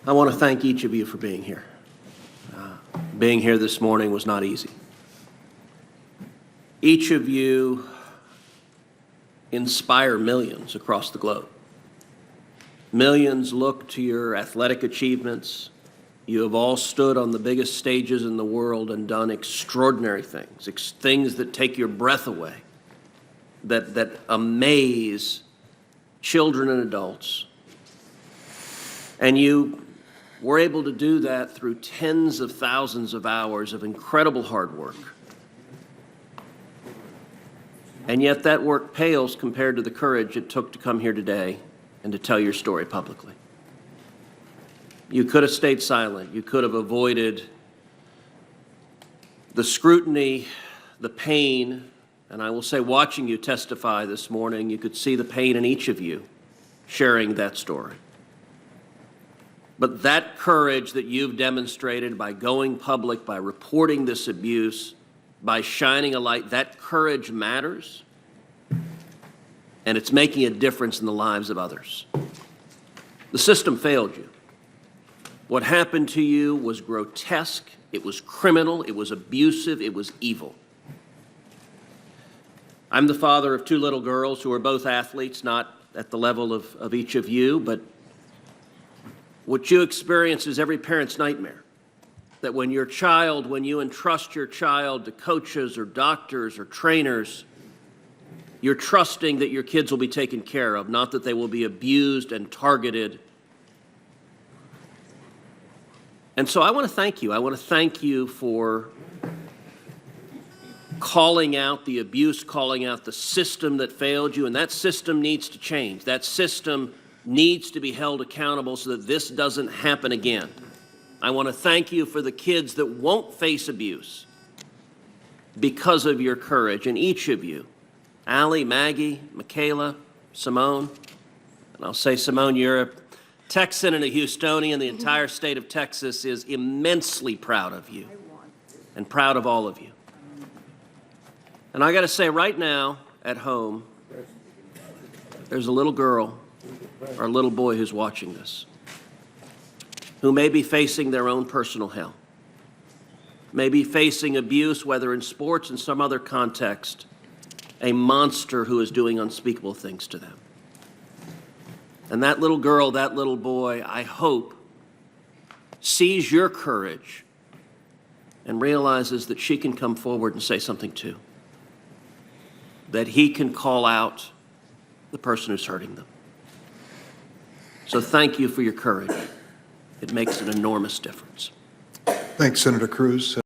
I want to thank each of you for being here. Being here this morning was not easy. Each of you inspire millions across the globe. Millions look to your athletic achievements. You have all stood on the biggest stages in the world and done extraordinary things, things that take your breath away, that amaze children and adults. And you were able to do that through tens of thousands of hours of incredible hard work. And yet that work pales compared to the courage it took to come here today and to tell your story publicly. You could have stayed silent. You could have avoided the scrutiny, the pain, and I will say, watching you testify this morning, you could see the pain in each of you sharing that story. But that courage that you've demonstrated by going public, by reporting this abuse, by shining a light, that courage matters, and it's making a difference in the lives of others. The system failed you. What happened to you was grotesque, it was criminal, it was abusive, it was evil. I'm the father of two little girls who are both athletes, not at the level of each of you, but what you experience is every parent's nightmare. That when you entrust your child to coaches or doctors or trainers, you're trusting that your kids will be taken care of, not that they will be abused and targeted. And so I want to thank you. I want to thank you for calling out the abuse, calling out the system that failed you, and that system needs to change. That system needs to be held accountable so that this doesn't happen again. I want to thank you for the kids that won't face abuse because of your courage, and each of you, Allie, Maggie, Michaela, Simone, and I'll say, Simone, you're a Texan and a Houstonian. The entire state of Texas is immensely proud of you and proud of all of you. And I got to say, right now at home, there's a little girl or a little boy who's watching this, who may be facing their own personal hell, may be facing abuse, whether in sports and some other context, a monster who is doing unspeakable things to them. And that little girl, that little boy, I hope, sees your courage and realizes that she can come forward and say something too, that he can call out the person who's hurting them. So thank you for your courage. It makes an enormous difference. Thanks, Senator Cruz.